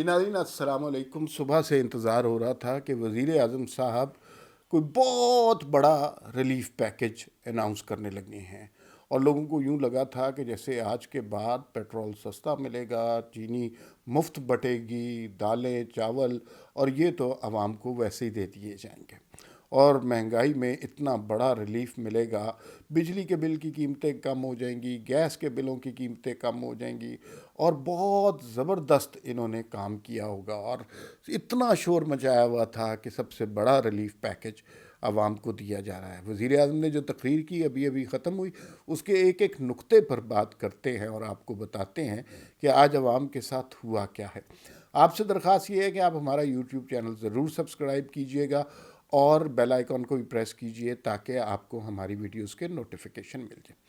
جی ناظرین السلام علیکم. صبح سے انتظار ہو رہا تھا کہ وزیر اعظم صاحب کوئی بہت بڑا ریلیف پیکج اناؤنس کرنے لگے ہیں، اور لوگوں کو یوں لگا تھا کہ جیسے آج کے بعد پیٹرول سستا ملے گا، چینی مفت بٹے گی، دالیں چاول، اور یہ تو عوام کو ویسے ہی دے دیے جائیں گے، اور مہنگائی میں اتنا بڑا ریلیف ملے گا. بجلی کے بل کی قیمتیں کم ہو جائیں گی، گیس کے بلوں کی قیمتیں کم ہو جائیں گی، اور بہت زبردست انہوں نے کام کیا ہوگا. اور اتنا شور مچایا ہوا تھا کہ سب سے بڑا ریلیف پیکج عوام کو دیا جا رہا ہے. وزیر اعظم نے جو تقریر کی ابھی ختم ہوئی، اس کے ایک ایک نقطے پر بات کرتے ہیں اور آپ کو بتاتے ہیں کہ آج عوام کے ساتھ ہوا کیا ہے. آپ سے درخواست یہ ہے کہ آپ ہمارا یوٹیوب چینل ضرور سبسکرائب کیجئے گا اور بیل آئیکن کو بھی پریس کیجئے تاکہ آپ کو ہماری ویڈیوز کے نوٹیفیکیشن مل جائیں.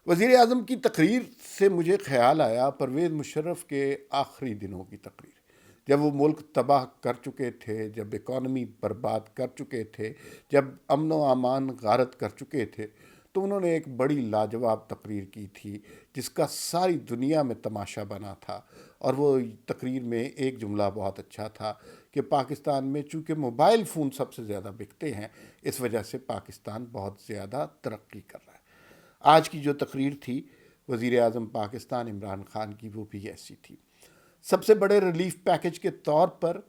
وزیر اعظم کی تقریر سے مجھے خیال آیا پرویز مشرف کے آخری دنوں کی تقریر، جب وہ ملک تباہ کر چکے تھے، جب اکانومی برباد کر چکے تھے، جب امن و امان غارت کر چکے تھے، تو انہوں نے ایک بڑی لاجواب تقریر کی تھی جس کا ساری دنیا میں تماشا بنا تھا. اور وہ تقریر میں ایک جملہ بہت اچھا تھا کہ پاکستان میں چونکہ موبائل فون سب سے زیادہ بکتے ہیں، اس وجہ سے پاکستان بہت زیادہ ترقی کر رہا ہے. آج کی جو تقریر تھی وزیر اعظم پاکستان عمران خان کی، وہ بھی ایسی تھی. سب سے بڑے ریلیف پیکج کے طور پر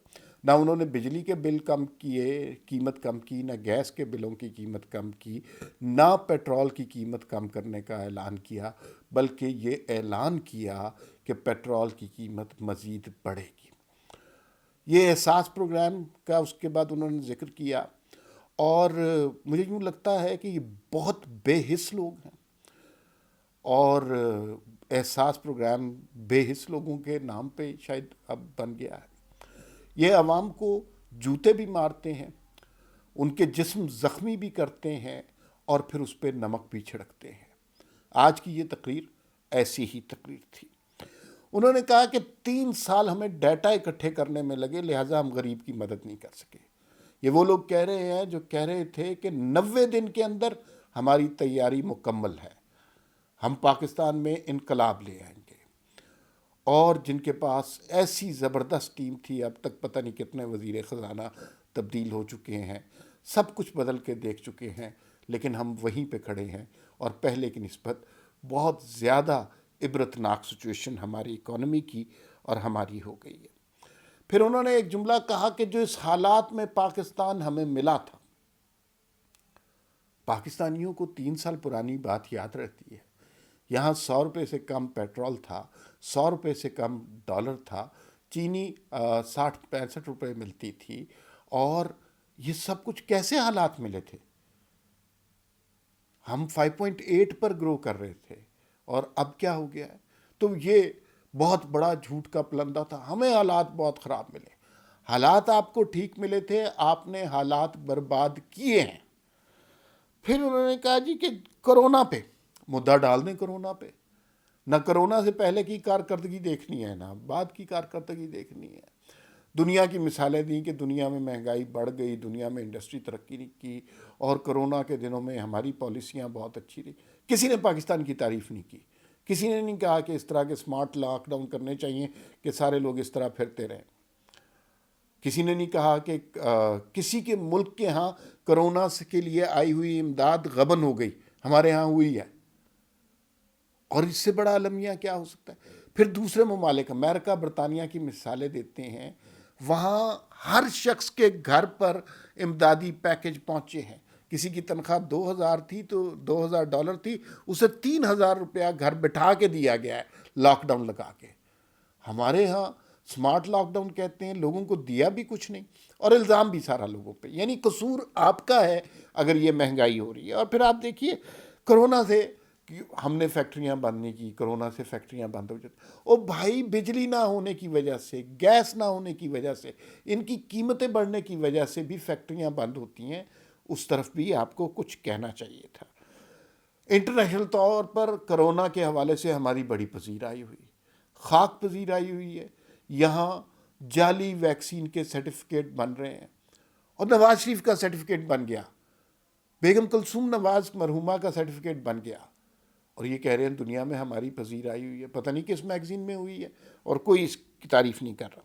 نہ انہوں نے بجلی کے بل کم کیے، قیمت کم کی، نہ گیس کے بلوں کی قیمت کم کی، نہ پیٹرول کی قیمت کم کرنے کا اعلان کیا، بلکہ یہ اعلان کیا کہ پیٹرول کی قیمت مزید بڑھے گی. یہ احساس پروگرام کا اس کے بعد انہوں نے ذکر کیا، اور مجھے یوں لگتا ہے کہ یہ بہت بے حس لوگ ہیں، اور احساس پروگرام بے حس لوگوں کے نام پہ شاید اب بن گیا ہے. یہ عوام کو جوتے بھی مارتے ہیں، ان کے جسم زخمی بھی کرتے ہیں، اور پھر اس پہ نمک بھی چھڑکتے ہیں. آج کی یہ تقریر ایسی ہی تقریر تھی. انہوں نے کہا کہ 3 سال ہمیں ڈیٹا اکٹھے کرنے میں لگے، لہٰذا ہم غریب کی مدد نہیں کر سکے. یہ وہ لوگ کہہ رہے ہیں جو کہہ رہے تھے کہ 90 دن کے اندر ہماری تیاری مکمل ہے، ہم پاکستان میں انقلاب لے آئیں گے. اور جن کے پاس ایسی زبردست ٹیم تھی، اب تک پتہ نہیں کتنے وزیر خزانہ تبدیل ہو چکے ہیں، سب کچھ بدل کے دیکھ چکے ہیں، لیکن ہم وہیں پہ کھڑے ہیں، اور پہلے کی نسبت بہت زیادہ عبرتناک سچویشن ہماری اکانومی کی اور ہماری ہو گئی ہے. پھر انہوں نے ایک جملہ کہا کہ جو اس حالات میں پاکستان ہمیں ملا تھا. پاکستانیوں کو 3 سال پرانی بات یاد رہتی ہے. یہاں 100 روپے سے کم پیٹرول تھا، 100 روپے سے کم ڈالر تھا، چینی 60-65 روپے ملتی تھی، اور یہ سب کچھ کیسے حالات ملے تھے؟ ہم 5.8 پر گرو کر رہے تھے، اور اب کیا ہو گیا ہے؟ تو یہ بہت بڑا جھوٹ کا پلندہ تھا. ہمیں حالات بہت خراب ملے. حالات آپ کو ٹھیک ملے تھے، آپ نے حالات برباد کیے ہیں. پھر انہوں نے کہا جی کہ کرونا پہ مدعا ڈال دیں. کرونا پہ نہ کرونا سے پہلے کی کارکردگی دیکھنی ہے، نہ بعد کی کارکردگی دیکھنی ہے. دنیا کی مثالیں دیں کہ دنیا میں مہنگائی بڑھ گئی، دنیا میں انڈسٹری ترقی نہیں کی، اور کرونا کے دنوں میں ہماری پالیسیاں بہت اچھی رہی. کسی نے پاکستان کی تعریف نہیں کی. کسی نے نہیں کہا کہ اس طرح کے سمارٹ لاک ڈاؤن کرنے چاہیے کہ سارے لوگ اس طرح پھرتے رہیں. کسی نے نہیں کہا کہ کسی کے ملک کے ہاں کرونا کے لیے آئی ہوئی امداد غبن ہو گئی، ہمارے ہاں ہوئی ہے. اور اس سے بڑا المیہ کیا ہو سکتا ہے؟ پھر دوسرے ممالک امریکہ برطانیہ کی مثالیں دیتے ہیں، وہاں ہر شخص کے گھر پر امدادی پیکج پہنچے ہیں. کسی کی تنخواہ 2000 تھی تو $2000 تھی، اسے 3000 روپیہ گھر بٹھا کے دیا گیا ہے لاک ڈاؤن لگا کے. ہمارے ہاں سمارٹ لاک ڈاؤن کہتے ہیں، لوگوں کو دیا بھی کچھ نہیں، اور الزام بھی سارا لوگوں پہ. یعنی قصور آپ کا ہے اگر یہ مہنگائی ہو رہی ہے. اور پھر آپ دیکھیے کرونا سے ہم نے فیکٹریاں بند نہیں کی، کرونا سے فیکٹریاں بند ہو جاتی. او بھائی، بجلی نہ ہونے کی وجہ سے، گیس نہ ہونے کی وجہ سے، ان کی قیمتیں بڑھنے کی وجہ سے بھی فیکٹریاں بند ہوتی ہیں. اس طرف بھی آپ کو کچھ کہنا چاہیے تھا. انٹرنیشنل طور پر کرونا کے حوالے سے ہماری بڑی پذیرائی ہوئی، خاک پذیرائی ہوئی ہے. یہاں جعلی ویکسین کے سرٹیفکیٹ بن رہے ہیں، اور نواز شریف کا سرٹیفکیٹ بن گیا، بیگم کلثوم نواز مرحومہ کا سرٹیفکیٹ بن گیا. اور یہ کہہ رہے ہیں دنیا میں ہماری پذیرائی ہوئی ہے. پتہ نہیں کس میگزین میں ہوئی ہے، اور کوئی اس کی تعریف نہیں کر رہا.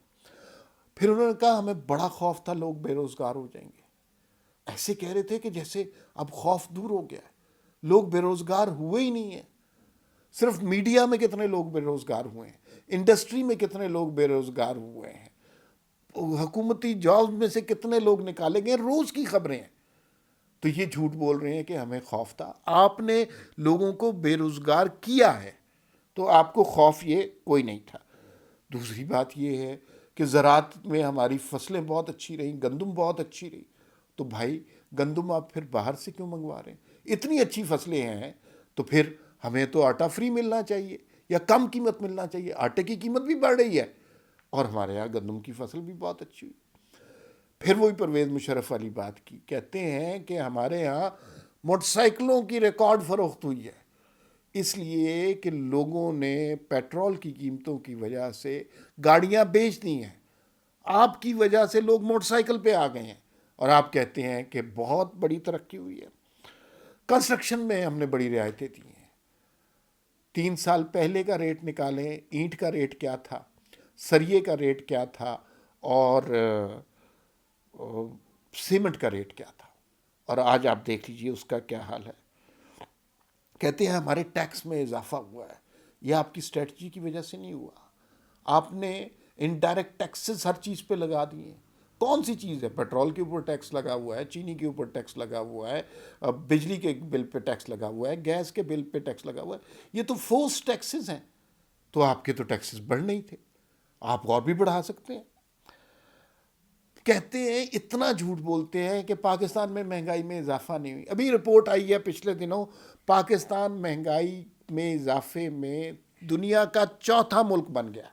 پھر انہوں نے کہا ہمیں بڑا خوف تھا لوگ بے روزگار ہو جائیں گے. ایسے کہہ رہے تھے کہ جیسے اب خوف دور ہو گیا ہے. لوگ بے روزگار ہوئے ہی نہیں ہیں. صرف میڈیا میں کتنے لوگ بے روزگار ہوئے ہیں, انڈسٹری میں کتنے لوگ بے روزگار ہوئے ہیں, حکومتی جاب میں سے کتنے لوگ نکالے گئے, روز کی خبریں ہیں. تو یہ جھوٹ بول رہے ہیں کہ ہمیں خوف تھا. آپ نے لوگوں کو بے روزگار کیا ہے تو آپ کو خوف یہ کوئی نہیں تھا. دوسری بات یہ ہے کہ زراعت میں ہماری فصلیں بہت اچھی رہیں, گندم بہت اچھی رہی. تو بھائی گندم آپ پھر باہر سے کیوں منگوا رہے ہیں؟ اتنی اچھی فصلیں ہیں تو پھر ہمیں تو آٹا فری ملنا چاہیے یا کم قیمت ملنا چاہیے. آٹے کی قیمت بھی بڑھ رہی ہے اور ہمارے یہاں گندم کی فصل بھی بہت اچھی ہوئی. پھر وہی پرویز مشرف والی بات کی. کہتے ہیں کہ ہمارے ہاں موٹر سائیکلوں کی ریکارڈ فروخت ہوئی ہے, اس لیے کہ لوگوں نے پیٹرول کی قیمتوں کی وجہ سے گاڑیاں بیچ دی ہیں. آپ کی وجہ سے لوگ موٹر سائیکل پہ آ گئے ہیں اور آپ کہتے ہیں کہ بہت بڑی ترقی ہوئی ہے. کنسٹرکشن میں ہم نے بڑی رعایتیں دی ہیں. 3 سال پہلے کا ریٹ نکالیں, اینٹ کا ریٹ کیا تھا, سریے کا ریٹ کیا تھا اور سیمنٹ کا ریٹ کیا تھا, اور آج آپ دیکھ لیجئے اس کا کیا حال ہے. کہتے ہیں ہمارے ٹیکس میں اضافہ ہوا ہے. یہ آپ کی اسٹریٹجی کی وجہ سے نہیں ہوا. آپ نے انڈائریکٹ ٹیکسز ہر چیز پہ لگا دیے. کون سی چیز ہے؟ پیٹرول کے اوپر ٹیکس لگا ہوا ہے, چینی کے اوپر ٹیکس لگا ہوا ہے, بجلی کے بل پہ ٹیکس لگا ہوا ہے, گیس کے بل پہ ٹیکس لگا ہوا ہے. یہ تو فورس ٹیکسز ہیں. تو آپ کے تو ٹیکسز بڑھ نہیں تھے, آپ اور بھی بڑھا سکتے ہیں. کہتے ہیں اتنا جھوٹ بولتے ہیں کہ پاکستان میں مہنگائی میں اضافہ نہیں ہوئی. ابھی رپورٹ آئی ہے پچھلے دنوں, پاکستان مہنگائی میں اضافے میں دنیا کا 4تھا ملک بن گیا.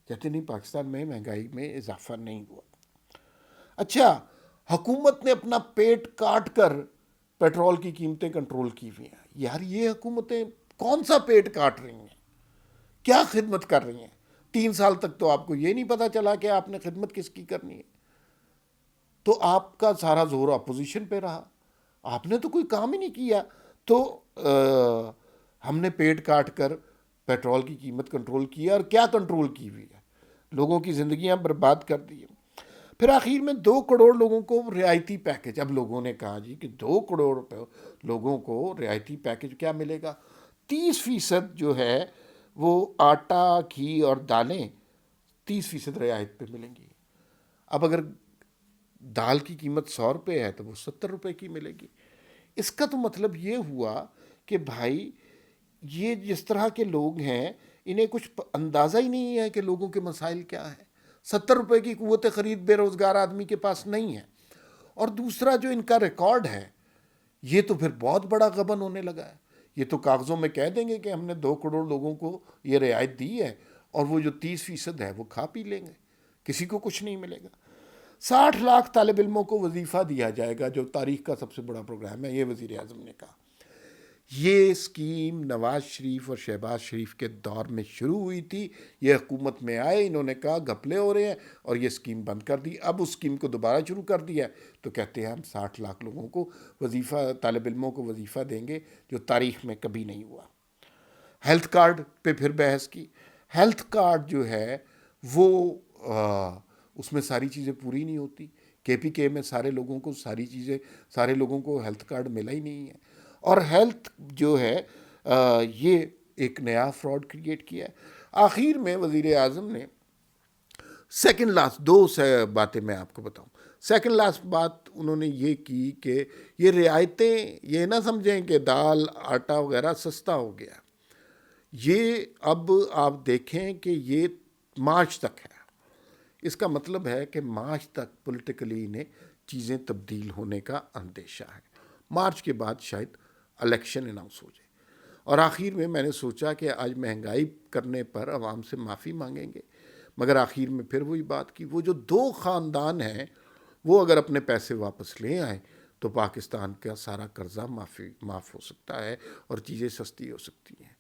کہتے نہیں پاکستان میں مہنگائی میں اضافہ نہیں ہوا. اچھا, حکومت نے اپنا پیٹ کاٹ کر پیٹرول کی قیمتیں کنٹرول کی ہوئی ہیں. یار یہ حکومتیں کون سا پیٹ کاٹ رہی ہیں, کیا خدمت کر رہی ہیں؟ 3 سال تک تو آپ کو یہ نہیں پتا چلا کہ آپ نے خدمت کس کی کرنی ہے. تو آپ کا سارا زور اپوزیشن پہ رہا, آپ نے تو کوئی کام ہی نہیں کیا. تو ہم نے پیٹ کاٹ کر پیٹرول کی قیمت کنٹرول کی ہے, اور کیا کنٹرول کی ہوئی ہے, لوگوں کی زندگیاں برباد کر دی ہیں. پھر آخر میں 2 کروڑ لوگوں کو رعایتی پیکج. اب لوگوں نے کہا جی کہ 2 کروڑ لوگوں کو رعایتی پیکج کیا ملے گا؟ 30% جو ہے وہ آٹا, گھی اور دالیں 30% رعایت پہ ملیں گی. اب اگر دال کی قیمت 100 روپے ہے تو وہ 70 روپے کی ملے گی. اس کا تو مطلب یہ ہوا کہ بھائی یہ جس طرح کے لوگ ہیں انہیں کچھ اندازہ ہی نہیں ہے کہ لوگوں کے مسائل کیا ہیں. 70 روپے کی قوت خرید بے روزگار آدمی کے پاس نہیں ہے. اور دوسرا جو ان کا ریکارڈ ہے یہ تو پھر بہت بڑا غبن ہونے لگا ہے. یہ تو کاغذوں میں کہہ دیں گے کہ ہم نے 2 کروڑ لوگوں کو یہ رعایت دی ہے, اور وہ جو 30% ہے وہ کھا پی لیں گے, کسی کو کچھ نہیں ملے گا. 60 لاکھ طالب علموں کو وظیفہ دیا جائے گا, جو تاریخ کا سب سے بڑا پروگرام ہے, یہ وزیر اعظم نے کہا. یہ اسکیم نواز شریف اور شہباز شریف کے دور میں شروع ہوئی تھی. یہ حکومت میں آئے, انہوں نے کہا گھپلے ہو رہے ہیں اور یہ اسکیم بند کر دی. اب اس اسکیم کو دوبارہ شروع کر دیا ہے تو کہتے ہیں ہم 60 لاکھ لوگوں کو وظیفہ, طالب علموں کو وظیفہ دیں گے, جو تاریخ میں کبھی نہیں ہوا. ہیلتھ کارڈ پہ پھر بحث کی. ہیلتھ کارڈ جو ہے وہ اس میں ساری چیزیں پوری نہیں ہوتی. KPK میں سارے لوگوں کو سارے لوگوں کو ہیلتھ کارڈ ملا ہی نہیں ہے. اور ہیلتھ جو ہے یہ ایک نیا فراڈ کریٹ کیا ہے. آخر میں وزیر اعظم نے سیکنڈ لاسٹ 2 باتیں میں آپ کو بتاؤں. سیکنڈ لاسٹ بات انہوں نے یہ کی کہ یہ رعایتیں یہ نہ سمجھیں کہ دال, آٹا وغیرہ سستا ہو گیا. یہ اب آپ دیکھیں کہ یہ مارچ تک ہے. اس کا مطلب ہے کہ مارچ تک پولیٹیکلی انہیں چیزیں تبدیل ہونے کا اندیشہ ہے. مارچ کے بعد شاید الیکشن اناؤنس ہو جائے. اور آخر میں نے سوچا کہ آج مہنگائی کرنے پر عوام سے معافی مانگیں گے, مگر آخر میں پھر وہی بات کی. وہ جو 2 خاندان ہیں وہ اگر اپنے پیسے واپس لے آئیں تو پاکستان کا سارا قرضہ معاف ہو سکتا ہے اور چیزیں سستی ہو سکتی ہیں.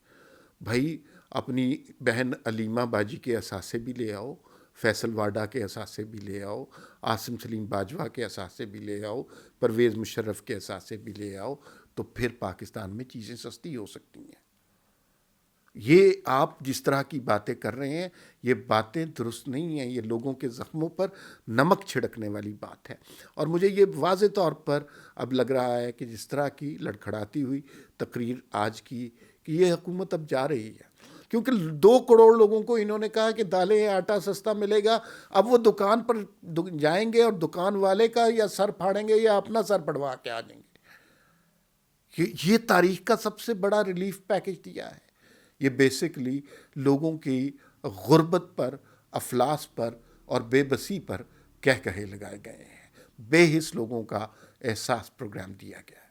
بھائی اپنی بہن علیمہ باجی کے اثاثے بھی لے آؤ, فیصل واڈا کے اثاثے بھی لے آؤ, عاصم سلیم باجوہ کے اثاثے بھی لے آؤ, پرویز مشرف کے اثاثے بھی لے آؤ, تو پھر پاکستان میں چیزیں سستی ہو سکتی ہیں. یہ آپ جس طرح کی باتیں کر رہے ہیں یہ باتیں درست نہیں ہیں، یہ لوگوں کے زخموں پر نمک چھڑکنے والی بات ہے۔ اور مجھے یہ واضح طور پر اب لگ رہا ہے کہ جس طرح کی لڑکھڑاتی ہوئی تقریر آج کی کہ یہ حکومت اب جا رہی ہے، کیونکہ 2 کروڑ لوگوں کو انہوں نے کہا کہ دالیں آٹا سستا ملے گا، اب وہ دکان پر جائیں گے اور دکان والے کا یا سر پھاڑیں گے یا اپنا سر پڑوا کے آ جائیں گے۔ یہ تاریخ کا سب سے بڑا ریلیف پیکج دیا ہے۔ یہ بیسکلی لوگوں کی غربت پر، افلاس پر اور بے بسی پر کہے لگائے گئے ہیں، بے حس لوگوں کا احساس پروگرام دیا گیا ہے۔